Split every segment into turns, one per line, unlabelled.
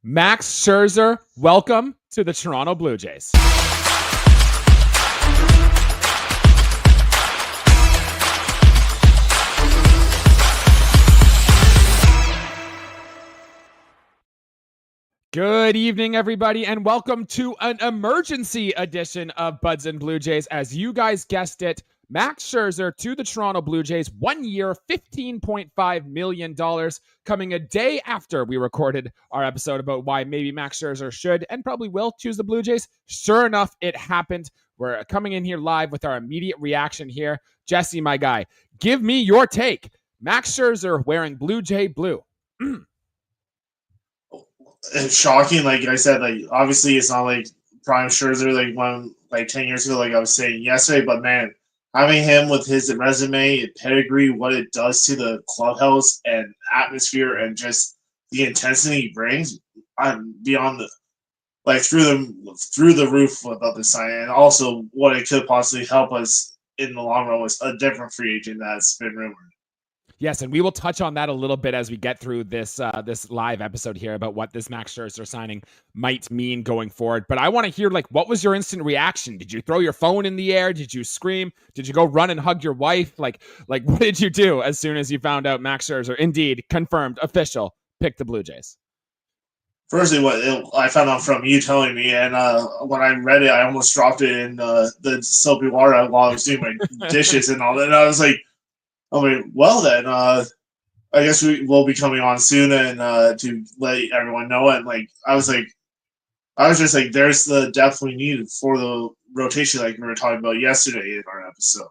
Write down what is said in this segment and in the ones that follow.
Max Scherzer, welcome to the Toronto Blue Jays. Good evening, everybody, and welcome to an emergency edition of Buds and Blue Jays. As you guys guessed it, Max Scherzer to the Toronto Blue Jays, 1 year, $15.5 million, coming a day after we recorded our episode about why maybe Max Scherzer should and probably will choose the Blue Jays. Sure enough, it happened. We're coming in here live with our immediate reaction here. Jesse, my guy, give me your take. Max Scherzer wearing Blue Jay blue.
It's shocking. Like I said, like obviously it's not like prime Scherzer like 10 years ago, like I was saying yesterday. But man, having him with his resume and pedigree, what it does to the clubhouse and atmosphere, and just the intensity he brings, I'm beyond through the roof about this sign, and also what it could possibly help us in the long run was a different free agent that's been rumored.
Yes, and we will touch on that a little bit as we get through this this live episode here about what this Max Scherzer signing might mean going forward. But I want to hear, what was your instant reaction? Did you throw your phone in the air? Did you scream? Did you go run and hug your wife? Like what did you do as soon as you found out Max Scherzer, indeed, confirmed, official, picked the Blue Jays?
Firstly, I found out from you telling me, and when I read it, I almost dropped it in the soapy water while I was doing my dishes and all that. And I was like, well then, I guess we will be coming on soon and to let everyone know. And I was just like, there's the depth we needed for the rotation, like we were talking about yesterday in our episode.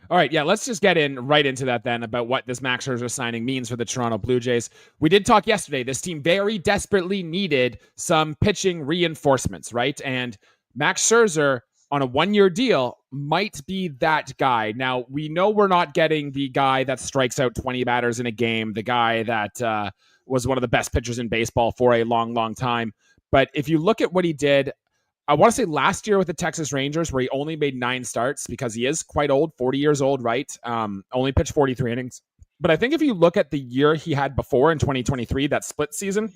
All right, yeah, let's just get right into that then about what this Max Scherzer signing means for the Toronto Blue Jays. We did talk yesterday. This team very desperately needed some pitching reinforcements, right? And Max Scherzer on a 1-year deal might be that guy. Now, we know we're not getting the guy that strikes out 20 batters in a game, the guy that was one of the best pitchers in baseball for a long, long time. But if you look at what he did, I want to say last year with the Texas Rangers, where he only made 9 starts because he is quite old, 40 years old, right? Only pitched 43 innings. But I think if you look at the year he had before in 2023, that split season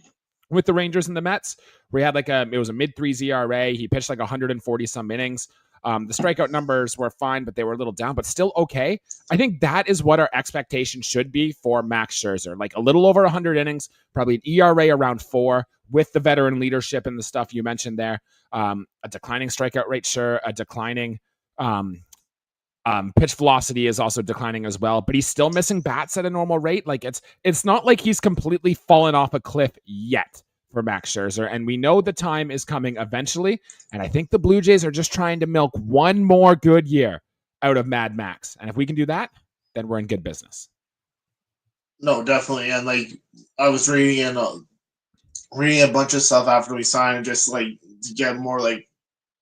with the Rangers and the Mets, where he had it was a mid-3s ERA. He pitched 140 some innings. The strikeout numbers were fine, but they were a little down, but still okay. I think that is what our expectation should be for Max Scherzer. A little over 100 innings, probably an ERA around 4 with the veteran leadership and the stuff you mentioned there. A declining strikeout rate, sure. A declining pitch velocity is also declining as well, but he's still missing bats at a normal rate. It's not like he's completely fallen off a cliff yet for Max Scherzer, and we know the time is coming eventually, and I think the Blue Jays are just trying to milk one more good year out of Mad Max, and if we can do that, then we're in good business.
No, definitely, and I was reading a bunch of stuff after we signed, just to get more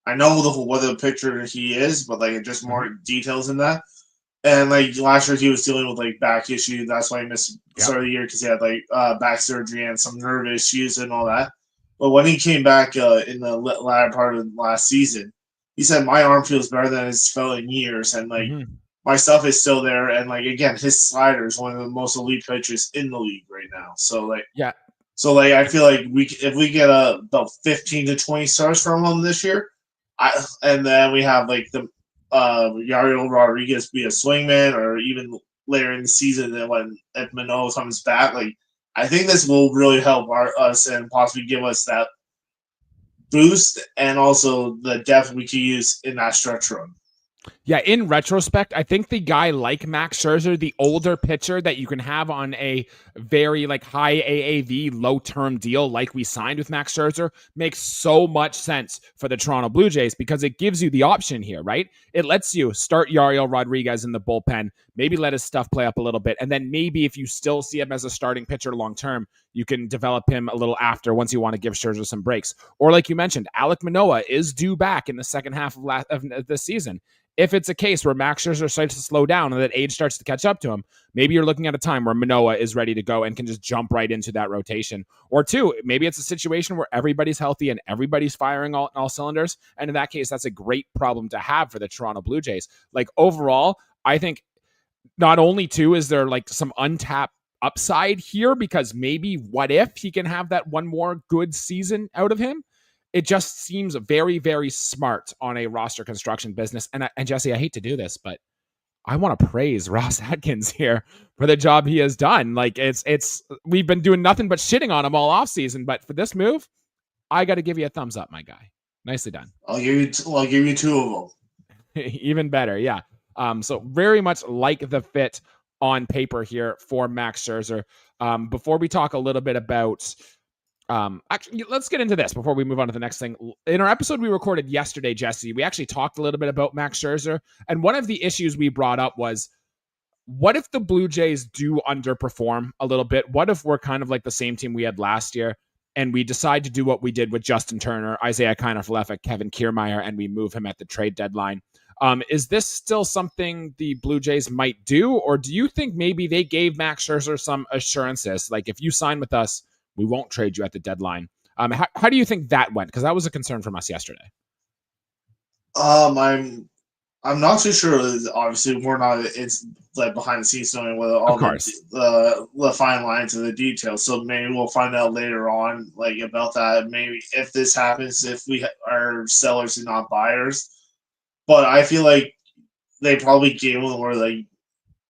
I know what the picture he is, but just more details in that. And last year he was dealing with back issues. That's why he missed start of the year, because he had back surgery and some nerve issues and all that. But when he came back in the latter part of last season, he said, my arm feels better than it's felt in years, and my stuff is still there. And again, his slider is one of the most elite pitchers in the league right now. So
yeah.
So I feel like if we get about 15 to 20 starts from him this year, and then we have the Yariel Rodriguez be a swingman, or even later in the season if Manoah comes back, I think this will really help us and possibly give us that boost, and also the depth we can use in that stretch run.
Yeah, in retrospect, I think the guy like Max Scherzer, the older pitcher that you can have on a very high AAV, low-term deal like we signed with Max Scherzer, makes so much sense for the Toronto Blue Jays, because it gives you the option here, right? It lets you start Yariel Rodriguez in the bullpen, maybe let his stuff play up a little bit, and then maybe if you still see him as a starting pitcher long-term, you can develop him a little after once you want to give Scherzer some breaks. Or like you mentioned, Alek Manoah is due back in the second half of this season. If it's a case where Max Scherzer starts to slow down and that age starts to catch up to him, maybe you're looking at a time where Manoah is ready to go and can just jump right into that rotation. Or two, maybe it's a situation where everybody's healthy and everybody's firing all cylinders. And in that case, that's a great problem to have for the Toronto Blue Jays. Overall, I think not only too is there some untapped upside here because maybe what if he can have that one more good season out of him? It just seems very, very smart on a roster construction business. And Jesse, I hate to do this, but I want to praise Ross Atkins here for the job he has done. Like we've been doing nothing but shitting on him all offseason, but for this move, I got to give you a thumbs up, my guy. Nicely done.
I'll give you two of
them. Even better, yeah. So very much like the fit on paper here for Max Scherzer. Before we talk a little bit about actually, let's get into this before we move on to the next thing. In our episode we recorded yesterday, Jesse, we actually talked a little bit about Max Scherzer. And one of the issues we brought up was, what if the Blue Jays do underperform a little bit? What if we're kind of like the same team we had last year and we decide to do what we did with Justin Turner, Isaiah Kiner-Falefa, Kevin Kiermaier, and we move him at the trade deadline? Is this still something the Blue Jays might do? Or do you think maybe they gave Max Scherzer some assurances? Like, if you sign with us, we won't trade you at the deadline. How do you think that went? Because that was a concern from us yesterday.
I'm not too sure. Obviously, we're not. It's like behind the scenes knowing what all the fine lines of the details. So maybe we'll find out later on, like about that. Maybe if this happens, if we are sellers and not buyers. But I feel like they probably gave them where like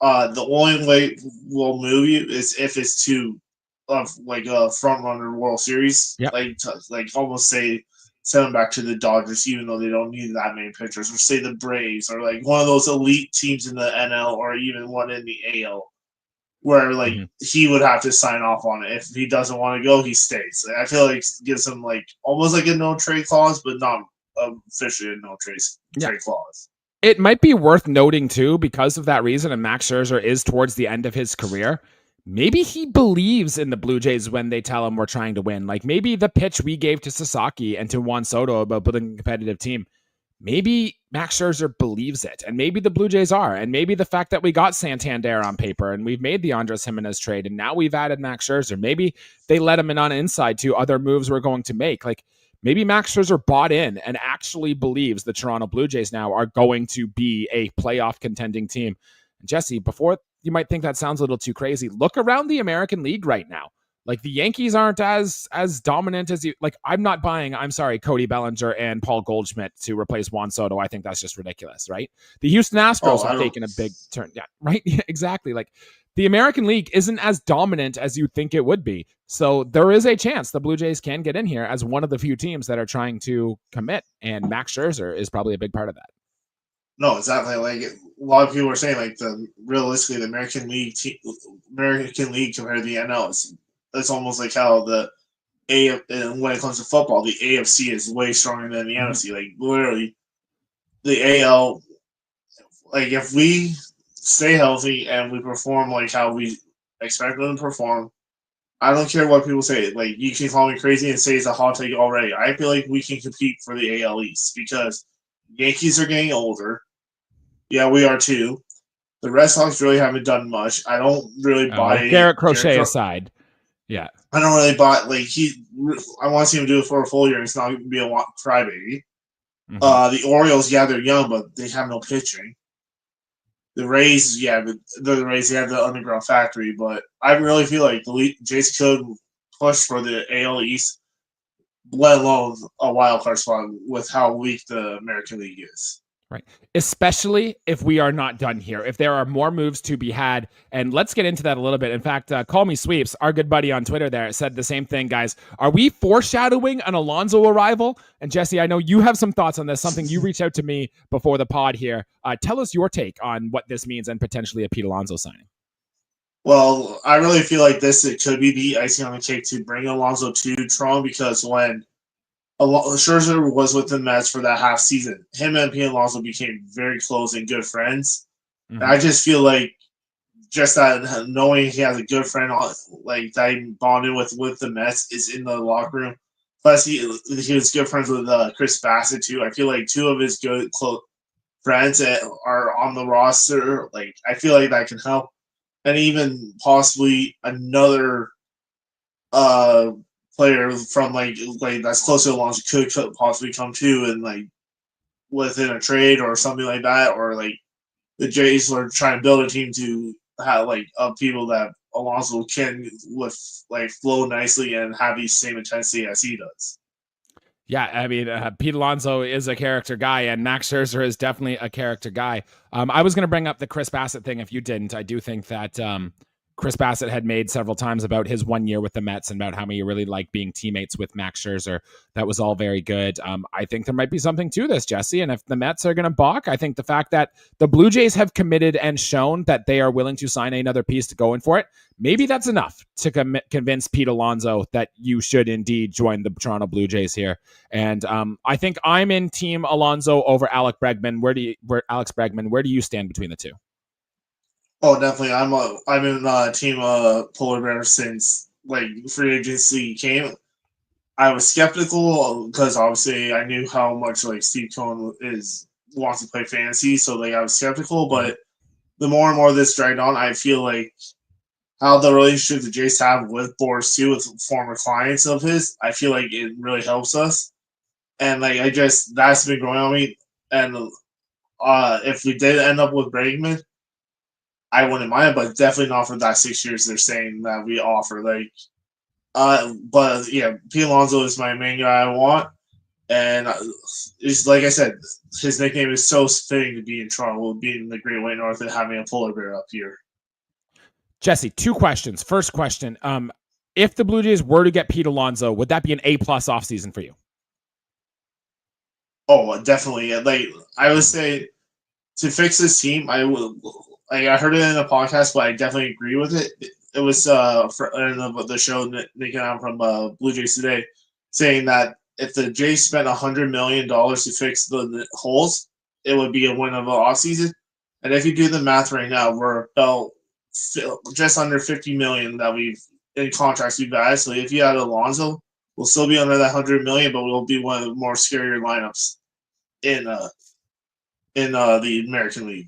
the only way we'll move you is if it's to like a front runner World Series, like almost say send them back to the Dodgers, even though they don't need that many pitchers, or say the Braves, or like one of those elite teams in the NL, or even one in the AL, where like he would have to sign off on it. If he doesn't want to go, he stays. I feel like it gives him like almost like a no trade clause, but not officially a no trade clause.
It might be worth noting too, because of that reason, and Max Scherzer is towards the end of his career. Maybe he believes in the Blue Jays when they tell him we're trying to win. Like maybe the pitch we gave to Sasaki and to Juan Soto about building a competitive team, maybe Max Scherzer believes it. And maybe the Blue Jays are. And maybe the fact that we got Santander on paper and we've made the Andres Jimenez trade and now we've added Max Scherzer, maybe they let him in on inside to other moves we're going to make. Like maybe Max Scherzer bought in and actually believes the Toronto Blue Jays now are going to be a playoff contending team. And Jesse, before you might think that sounds a little too crazy, look around the American League right now. Like the Yankees aren't as dominant as you like. I'm not buying, I'm sorry, Cody Bellinger and Paul Goldschmidt to replace Juan Soto. I think that's just ridiculous, right? The Houston Astros have taken a big turn. Yeah, right. Yeah, exactly. Like the American League isn't as dominant as you think it would be. So there is a chance the Blue Jays can get in here as one of the few teams that are trying to commit. And Max Scherzer is probably a big part of that.
No, exactly. Like a lot of people are saying, like realistically, the American League compared to the NL, it's almost like how the when it comes to football, the AFC is way stronger than the NFC. Like literally, the AL, like if we stay healthy and we perform like how we expect them to perform, I don't care what people say. Like you can call me crazy and say it's a hot take already. I feel like we can compete for the AL East because Yankees are getting older. Yeah, we are too. The Red Sox really haven't done much. I don't really buy
Garrett Crochet aside. Yeah.
I don't really buy like I want to see him do it for a full year. It's not going to be a crybaby. The Orioles, yeah, they're young, but they have no pitching. The Rays, yeah, the Rays they have the underground factory, but I really feel like the Jays could push for the AL East, let alone a wild card spot with how weak the American League is.
Right. Especially if we are not done here, if there are more moves to be had. And let's get into that a little bit. In fact, Call Me Sweeps, our good buddy on Twitter there, said the same thing, guys. Are we foreshadowing an Alonso arrival? And Jesse, I know you have some thoughts on this, something you reached out to me before the pod here. Tell us your take on what this means and potentially a Pete Alonso signing.
Well, I really feel like it could be the icing on the cake to bring Alonso to Toronto because when Scherzer was with the Mets for that half season, him and Pete Alonso became very close and good friends. And I just feel like just that knowing he has a good friend like that he bonded with the Mets is in the locker room. Plus, he was good friends with Chris Bassett too. I feel like two of his good close friends that are on the roster. Like I feel like that can help, and even possibly another player from like that's close to Alonso could possibly come too, and like within a trade or something like that, or like the Jays are trying to build a team to have like of people that Alonso can flow nicely and have the same intensity as he does.
Yeah, I mean, Pete Alonso is a character guy, and Max Scherzer is definitely a character guy. I was going to bring up the Chris Bassett thing if you didn't. I do think that Chris Bassett had made several times about his 1 year with the Mets and about how he really liked being teammates with Max Scherzer. That was all very good. I think there might be something to this, Jesse. And if the Mets are going to balk, I think the fact that the Blue Jays have committed and shown that they are willing to sign another piece to go in for it, maybe that's enough to convince Pete Alonso that you should indeed join the Toronto Blue Jays here. And I think I'm in Team Alonso over Alex Bregman. Where do you stand between the two?
Oh, definitely. I'm in team polar bear since free agency came. I was skeptical because obviously I knew how much Steve Cohen wants to play fantasy, so I was skeptical. But the more and more this dragged on, I feel like how the relationship the Jays have with Boris too, with former clients of his, I feel like it really helps us. And that's been growing on me. And if we did end up with Bregman, I wouldn't mind, but definitely not for that 6 years they're saying that we offer. But yeah, Pete Alonso is my main guy I want, and it's like I said, his nickname is so fitting to be in Toronto, being the Great White North and having a polar bear up here.
Jesse, 2 questions. First question: if the Blue Jays were to get Pete Alonso, would that be an A+ offseason for you?
Oh, definitely. I would say to fix this team, I would. I heard it in a podcast, but I definitely agree with it. It was for the show Nick and I'm from Blue Jays Today saying that if the Jays spent $100 million to fix the holes, it would be a win of an offseason. And if you do the math right now, we're about just under $50 million that we've in contracts we've had. So if you add Alonso, we'll still be under that $100 million, but we'll be one of the more scarier lineups in the American League.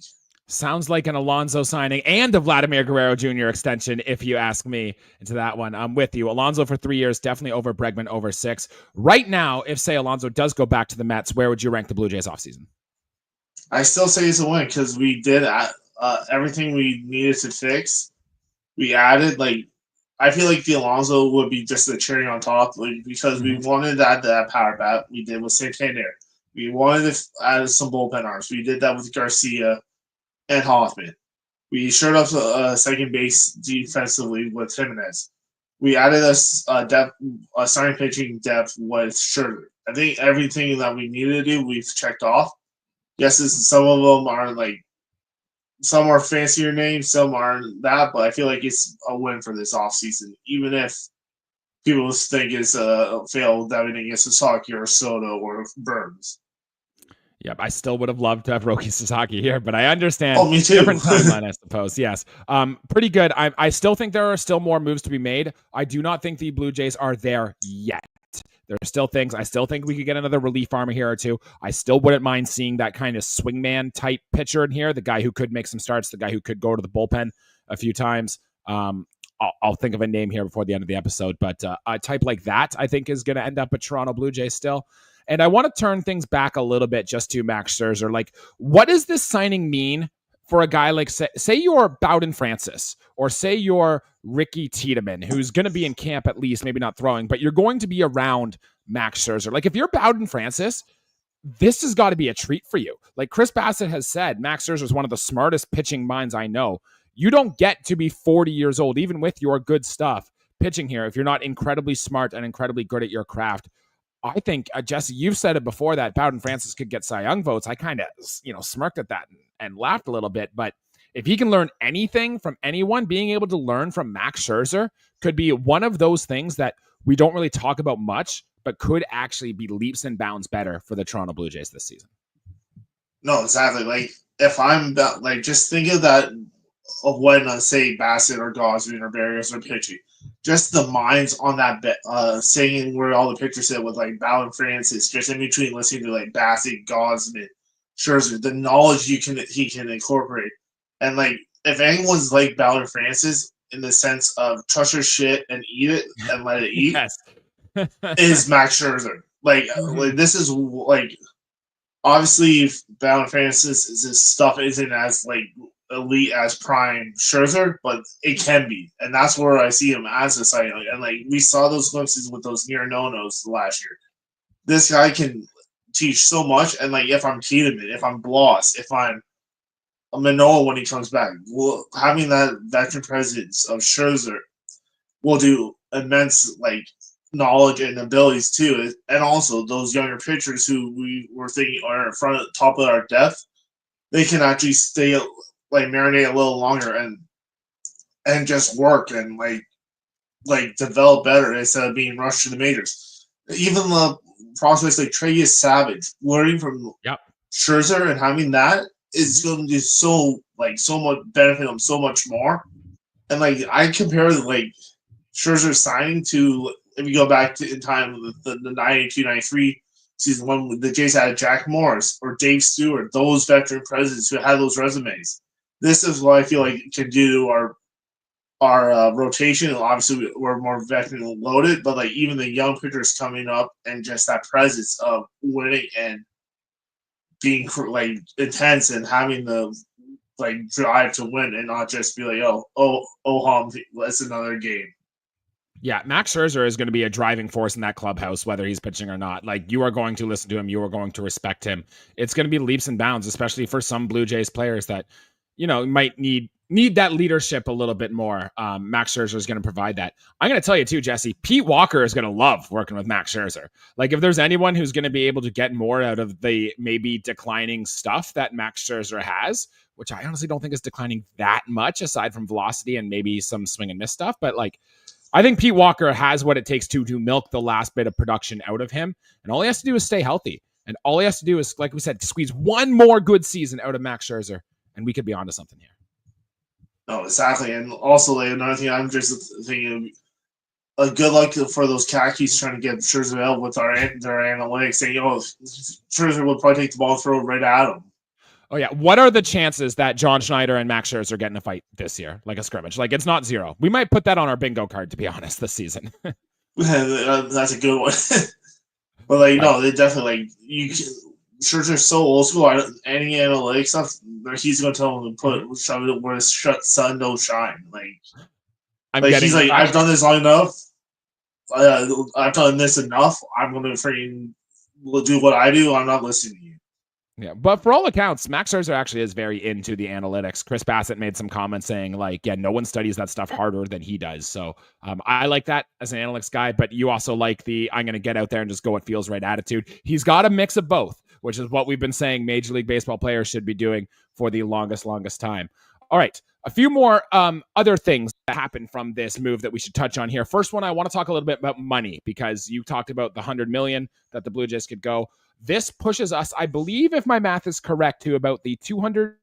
Sounds like an Alonso signing and a Vladimir Guerrero Jr. extension, if you ask me, into that one. I'm with you. Alonso for 3 years, definitely over Bregman, over 6. Right now, if, say, Alonso does go back to the Mets, where would you rank the Blue Jays offseason?
I still say it's a win because we did everything we needed to fix. We added, I feel like the Alonso would be just the cherry on top, because we wanted to add that power bat. We did with Santander. We wanted to add some bullpen arms. We did that with Garcia and Hoffman. We showed up second base defensively with Jimenez. We added a starting pitching depth with Scherzer. I think everything that we needed to do, we've checked off. Yes, some of them are some are fancier names, some aren't that, but I feel like it's a win for this offseason, even if people think it's a fail that we didn't get Sasaki or Soto or Burns.
Yep, I still would have loved to have Roki Sasaki here, but I understand.
Oh, me too.
Different timeline, I suppose. Yes, pretty good. I still think there are still more moves to be made. I do not think the Blue Jays are there yet. There are still things. I still think we could get another relief arm here or two. I still wouldn't mind seeing that kind of swingman type pitcher in here, the guy who could make some starts, the guy who could go to the bullpen a few times. I'll think of a name here before the end of the episode, but a type like that I think is going to end up at Toronto Blue Jays still. And I want to turn things back a little bit just to Max Scherzer. What does this signing mean for a guy like, say you're Bowden Francis, or say you're Ricky Tiedemann, who's going to be in camp at least, maybe not throwing, but you're going to be around Max Scherzer. If you're Bowden Francis, this has got to be a treat for you. Chris Bassett has said, Max Scherzer is one of the smartest pitching minds I know. You don't get to be 40 years old, even with your good stuff, pitching here, if you're not incredibly smart and incredibly good at your craft. I think, Jesse, you've said it before that Bowden Francis could get Cy Young votes. I kind of, smirked at that and laughed a little bit. But if he can learn anything from anyone, being able to learn from Max Scherzer could be one of those things that we don't really talk about much, but could actually be leaps and bounds better for the Toronto Blue Jays this season.
No, exactly. If I'm just think of that of when, say, Bassett or Gosman or Barrios are pitching. Just the minds on that saying where all the pictures sit with Bowden Francis, just in between listening to Bassett, Gosman, Scherzer, the knowledge he can incorporate. And if anyone's like Bowden Francis in the sense of trust your shit and eat it and let it eat,
Yes.
is Max Scherzer. This is obviously Bowden Francis' his stuff isn't as elite as prime Scherzer, but it can be, and that's where I see him as a Cy Young. And like we saw those glimpses with those near no-nos last year. This guy can teach so much, and like if I'm Tiedemann, if I'm Bloss, if I'm Manoah when he comes back, well, having that veteran presence of Scherzer will do immense like knowledge and abilities too, and also those younger pitchers who we were thinking are in front of top of our depth, they can actually stay like marinate a little longer and just work and like develop better instead of being rushed to the majors. Even the prospects like Trey Savage, learning from Scherzer and having that is going to do so much benefit him so much more. And like I compare like Scherzer signing to, if you go back to in time the 92-93 season when the Jays had Jack Morris or Dave Stewart, those veteran presidents who had those resumes. This is what I feel like can do our rotation. Obviously, we're more veteran loaded, but like even the young pitchers coming up and just that presence of winning and being like intense and having the like drive to win and not just be like, it's another game.
Yeah, Max Scherzer is going to be a driving force in that clubhouse, whether he's pitching or not. Like, you are going to listen to him. You are going to respect him. It's going to be leaps and bounds, especially for some Blue Jays players that, might need that leadership a little bit more. Max Scherzer is going to provide that. I'm going to tell you too, Jesse, Pete Walker is going to love working with Max Scherzer. Like, if there's anyone who's going to be able to get more out of the maybe declining stuff that Max Scherzer has, which I honestly don't think is declining that much aside from velocity and maybe some swing and miss stuff, but like, I think Pete Walker has what it takes to milk the last bit of production out of him. And all he has to do is stay healthy. And all he has to do is, like we said, squeeze one more good season out of Max Scherzer. And we could be onto something here.
No, exactly. And also, like, another thing I'm just thinking, a good luck for those khakis trying to get Scherzer out with their analytics saying, Scherzer will probably take the ball and throw it right at him.
Oh, yeah. What are the chances that John Schneider and Max Scherzer get in a fight this year? Like a scrimmage? Like, it's not zero. We might put that on our bingo card, to be honest, this season.
That's a good one. But, like, no, they definitely, like, Scherzer's so old school. Any analytics stuff, he's going to tell him to shove it where sun don't shine. He's like, I've done this long enough. I've done this enough. I'm going to freaking do what I do. I'm not listening to you.
Yeah, but for all accounts, Max Scherzer actually is very into the analytics. Chris Bassett made some comments saying, like, yeah, no one studies that stuff harder than he does. So I like that as an analytics guy, but you also like the I'm going to get out there and just go what feels right attitude. He's got a mix of both, which is what we've been saying Major League Baseball players should be doing for the longest time. All right, a few more other things that happened from this move that we should touch on here. First one, I want to talk a little bit about money because you talked about the $100 million that the Blue Jays could go. This pushes us, I believe, if my math is correct, to about the $200,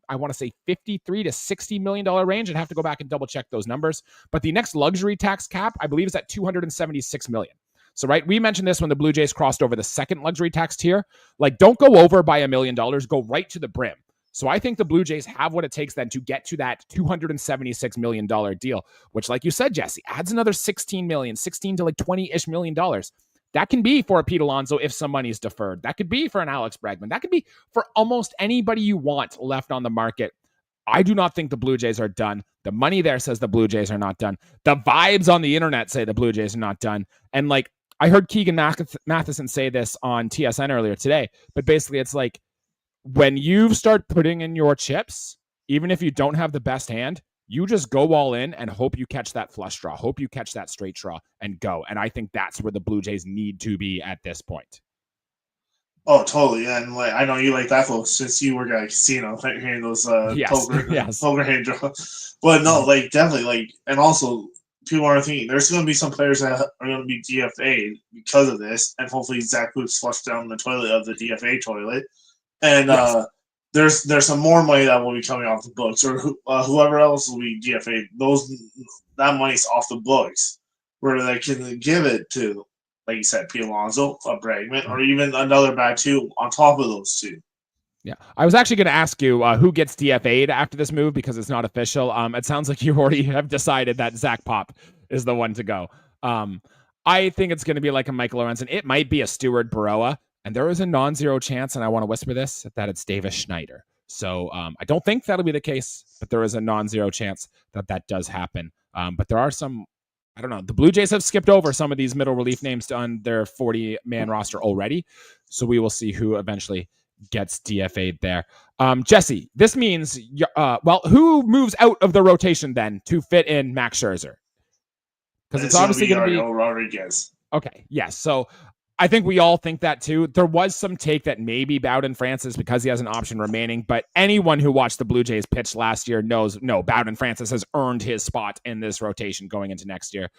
I want to say $53 to $60 million range. I'd have to go back and double check those numbers. But the next luxury tax cap, I believe, is at $276 million. So, right, we mentioned this when the Blue Jays crossed over the second luxury tax tier. Like, don't go over by $1 million, go right to the brim. So I think the Blue Jays have what it takes then to get to that $276 million deal, which, like you said, Jesse, adds another $16 to like $20-ish million. That can be for a Pete Alonso if some money is deferred. That could be for an Alex Bregman. That could be for almost anybody you want left on the market. I do not think the Blue Jays are done. The money there says the Blue Jays are not done. The vibes on the internet say the Blue Jays are not done. And like, I heard Keegan Matheson say this on TSN earlier today, but basically it's like, when you start putting in your chips, even if you don't have the best hand, you just go all in and hope you catch that flush draw, hope you catch that straight draw and go. And I think that's where the Blue Jays need to be at this point.
Oh, totally. And like, I know you like that flow since you work at a casino, hearing those poker hand draw. But no, like definitely, like, and also people are thinking there's going to be some players that are going to be DFA'd because of this, and hopefully Zach Booth's flushed down the toilet of the DFA toilet. And there's some more money that will be coming off the books, or whoever else will be DFA. That money's off the books, where they can give it to, like you said, Pete Alonso, a Bregman, or even another bat too on top of those two.
Yeah, I was actually going to ask you who gets DFA'd after this move because it's not official. It sounds like you already have decided that Zach Pop is the one to go. I think it's going to be like a Michael Lorenzen. It might be a Stuart Baroa. And there is a non-zero chance, and I want to whisper this, that it's Davis Schneider. So I don't think that'll be the case, but there is a non-zero chance that does happen. But there are some, I don't know. The Blue Jays have skipped over some of these middle relief names on their 40-man roster already. So we will see who eventually gets DFA'd there. Jesse, this means, who moves out of the rotation then to fit in Max Scherzer? Because it's obviously going to be
Rodriguez.
Okay, yes. So I think we all think that too. There was some take that maybe Bowden Francis because he has an option remaining, but anyone who watched the Blue Jays pitch last year knows no, Bowden Francis has earned his spot in this rotation going into next year.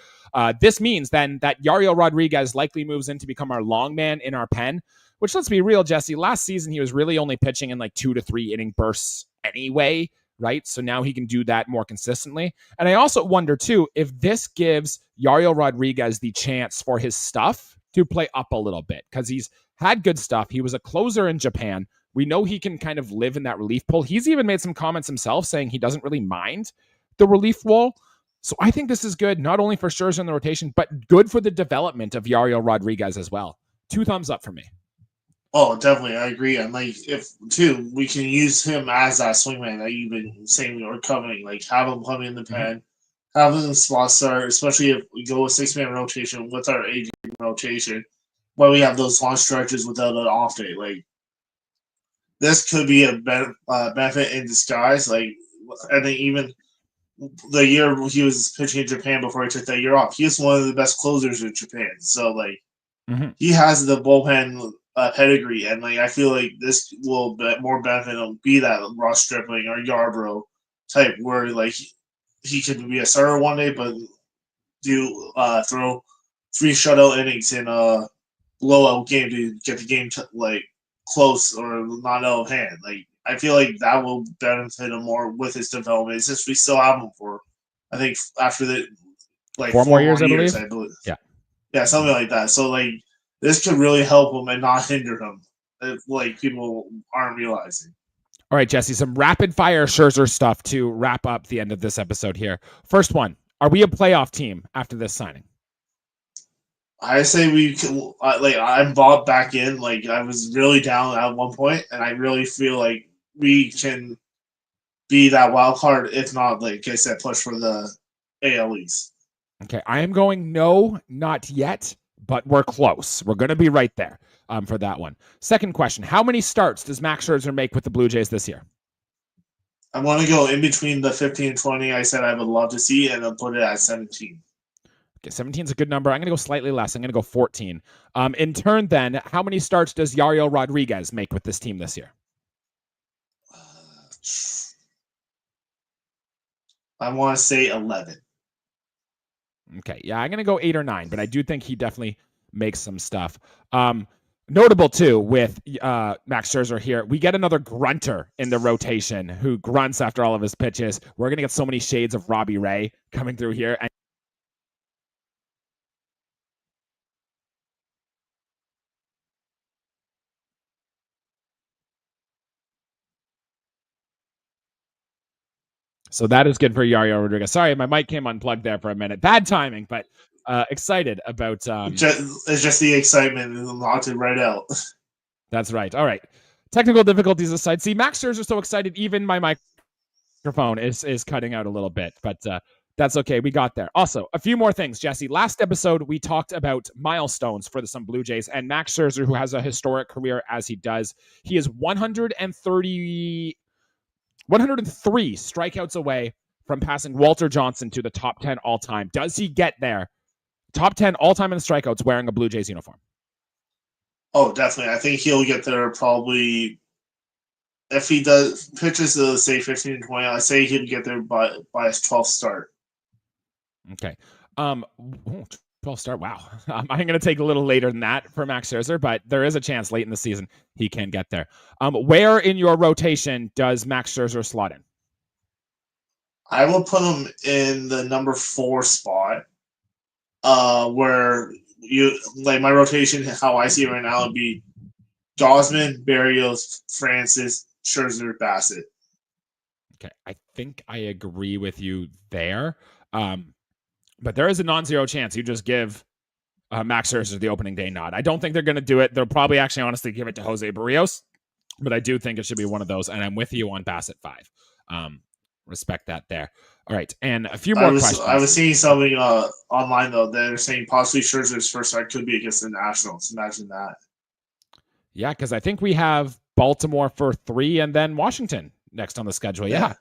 This means then that Yariel Rodriguez likely moves in to become our long man in our pen, which, let's be real, Jesse, last season he was really only pitching in like 2 to 3 inning bursts anyway, right? So now he can do that more consistently. And I also wonder too, if this gives Yariel Rodriguez the chance for his stuff to play up a little bit, because he's had good stuff. He was a closer in Japan. We know he can kind of live in that relief pool. He's even made some comments himself saying he doesn't really mind the relief role. So I think this is good, not only for Scherzer in the rotation, but good for the development of Yariel Rodriguez as well. 2 thumbs up for me.
Oh, definitely, I agree. And like, if too, we can use him as that swingman that you've been saying or covering. Like, have him come in the pen, have him spot start, especially if we go with 6-man rotation with our aging rotation, where we have those long stretches without an off day. Like, this could be a benefit in disguise. Like, I think even the year he was pitching in Japan before he took that year off, he was one of the best closers in Japan. So like, he has the bullpen pedigree, and like I feel like this will more benefit him be that Ross Stripling or Yarbrough type, where like he could be a starter one day, but do throw 3 shutout innings in a blowout game to get the game like close or not out of hand. Like, I feel like that will benefit him more with his development. Since we still have him for, I think after the like
4 more years, I believe.
Yeah, something like that. So like, this could really help him and not hinder him, like people aren't realizing.
All right, Jesse, some rapid fire Scherzer stuff to wrap up the end of this episode here. First one, are we a playoff team after this signing?
I say we can, like, I'm bought back in. Like, I was really down at one point, and I really feel like we can be that wild card, if not, like I said, push for the AL East.
Okay, I am going no, not yet, but we're close. We're going to be right there for that one. Second question, how many starts does Max Scherzer make with the Blue Jays this year?
I want to go in between the 15 and 20 I said I would love to see, and I'll put it at 17.
Okay, 17 is a good number. I'm going to go slightly less. I'm going to go 14. In turn, then, how many starts does Yariel Rodriguez make with this team this year?
I want to say 11.
Okay, yeah, I'm going to go 8 or 9, but I do think he definitely makes some stuff. Notable, too, with Max Scherzer here, we get another grunter in the rotation who grunts after all of his pitches. We're going to get so many shades of Robbie Ray coming through here. And so that is good for Yariel Rodriguez. Sorry, my mic came unplugged there for a minute. Bad timing, but excited about...
it's just the excitement and not to write out.
That's right. All right. Technical difficulties aside. See, Max Scherzer so excited, even my microphone is cutting out a little bit, but that's okay. We got there. Also, a few more things, Jesse. Last episode, we talked about milestones for some Blue Jays, and Max Scherzer, who has a historic career as he does, he is 103 strikeouts away from passing Walter Johnson to the top 10 all-time. Does he get there? Top 10 all-time in strikeouts wearing a Blue Jays uniform.
Oh, definitely. I think he'll get there probably if he does pitches to say 15 and 20. I say he'll get there by his 12th start.
Okay. 12th start. Wow. I'm going to take a little later than that for Max Scherzer, but there is a chance late in the season he can get there. Where in your rotation does Max Scherzer slot in?
I will put him in the number 4 spot, where you like my rotation. How I see it right now would be Gosman, Berrios, Francis, Scherzer, Bassett.
Okay, I think I agree with you there. But there is a non-zero chance you just give Max Scherzer the opening day nod. I don't think they're going to do it. They'll probably actually honestly give it to Jose Berrios, But I do think it should be one of those, and I'm with you on Bass at 5. Respect that there. All right, and a few more questions.
I was seeing something online though. They're saying possibly Scherzer's first start could be against the Nationals. Imagine that.
Yeah, because I think we have Baltimore for 3 and then Washington next on the schedule. Yeah.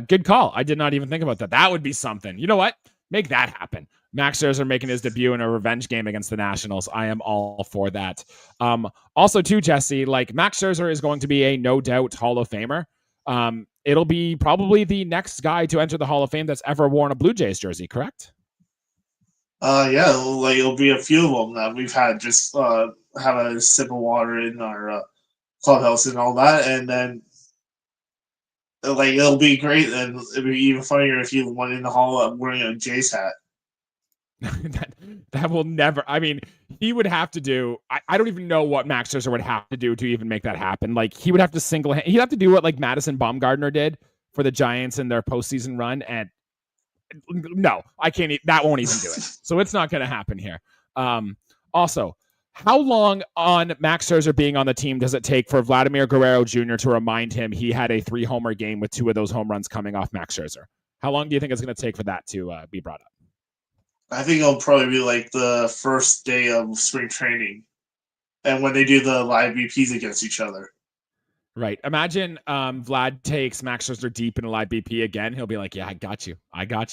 Good call. I did not even think about that. That would be something. You know what? Make that happen. Max Scherzer making his debut in a revenge game against the Nationals. I am all for that. Also, too, Jesse, like Max Scherzer is going to be a no doubt Hall of Famer. It'll be probably the next guy to enter the Hall of Fame that's ever worn a Blue Jays jersey, correct?
Yeah, like it'll be a few of them that we've had just have a sip of water in our clubhouse and all that, and then like it'll be great, and it'll be even funnier if you went in the hall wearing a Jays hat.
that will never. I mean, he would have to do. I don't even know what Max Scherzer would have to do to even make that happen. Like he would have to he'd have to do what like Madison Bumgarner did for the Giants in their postseason run, and no, I can't. That won't even do it. So it's not going to happen here. Also, how long on Max Scherzer being on the team does it take for Vladimir Guerrero Jr. to remind him he had a 3-homer game with 2 of those home runs coming off Max Scherzer? How long do you think it's going to take for that to be brought up?
I think it'll probably be like the first day of spring training, and when they do the live BPs against each other.
Right. Imagine Vlad takes Max Scherzer deep in a live BP again. He'll be like, yeah, I got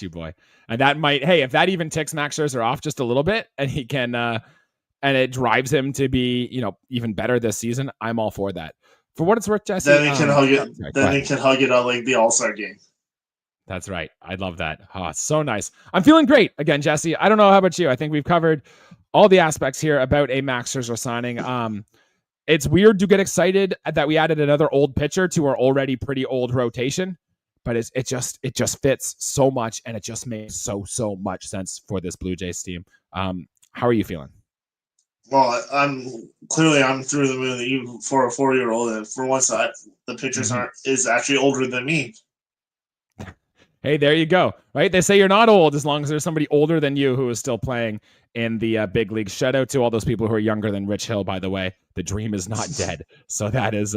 you, boy. And that might, hey, if that even ticks Max Scherzer off just a little bit and he can, and it drives him to be, even better this season, I'm all for that. For what it's worth, Jesse.
Then they can hug it. Then they can hug it out like the All-Star game.
That's right. I love that. Oh, it's so nice. I'm feeling great again, Jesse. I don't know how about you. I think we've covered all the aspects here about a Max Scherzer signing. It's weird to get excited that we added another old pitcher to our already pretty old rotation, but it just fits so much, and it just makes so much sense for this Blue Jays team. How are you feeling?
Well, I'm through the moon even for a 4-year-old, and for once the pitchers is actually older than me.
Hey, there you go. Right? They say you're not old as long as there's somebody older than you who is still playing in the big leagues. Shout out to all those people who are younger than Rich Hill, by the way. The dream is not dead. So that is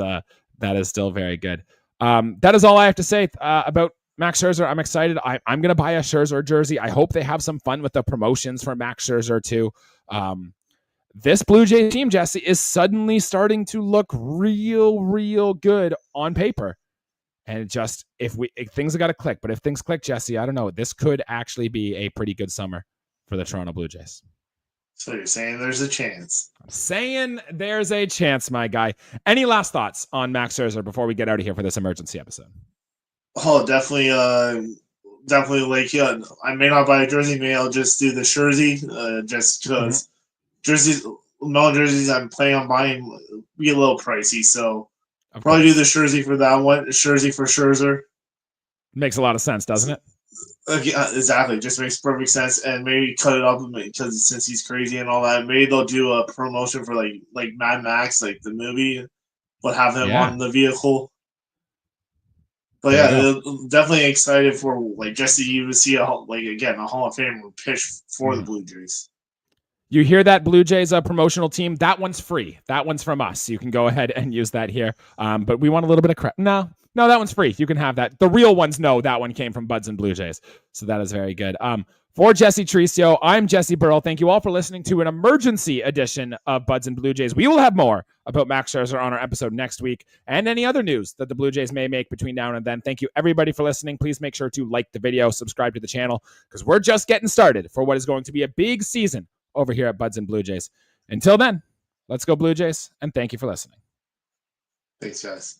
still very good. That is all I have to say about Max Scherzer. I'm excited. I'm going to buy a Scherzer jersey. I hope they have some fun with the promotions for Max Scherzer too. This Blue Jays team, Jesse, is suddenly starting to look real good on paper. And just if things have got to click, but if things click, Jesse, I don't know. This could actually be a pretty good summer for the Toronto Blue Jays.
So you're saying there's a chance? I'm
saying there's a chance, my guy. Any last thoughts on Max Scherzer before we get out of here for this emergency episode?
Oh, definitely. Like, I may not buy a jersey. Maybe I'll just do the jersey, just because jerseys I'm planning on buying be a little pricey. So probably do the jersey for that one. Jersey for Scherzer.
Makes a lot of sense, doesn't it?
Exactly. Just makes perfect sense. And maybe cut it up because since he's crazy and all that, maybe they'll do a promotion for like Mad Max, like the movie, but have him on the vehicle. But definitely excited for just to even see a Hall of Famer pitch for the Blue Jays.
You hear that, Blue Jays promotional team? That one's free. That one's from us. You can go ahead and use that here. But we want a little bit of credit. No, that one's free. You can have that. The real ones know that one came from Buds and Blue Jays. So that is very good. For Jesse Tricio, I'm Jesse Burrell. Thank you all for listening to an emergency edition of Buds and Blue Jays. We will have more about Max Scherzer on our episode next week and any other news that the Blue Jays may make between now and then. Thank you, everybody, for listening. Please make sure to like the video, subscribe to the channel, because we're just getting started for what is going to be a big season over here at Buds and Blue Jays. Until then, let's go Blue Jays, and thank you for listening.
Thanks, guys.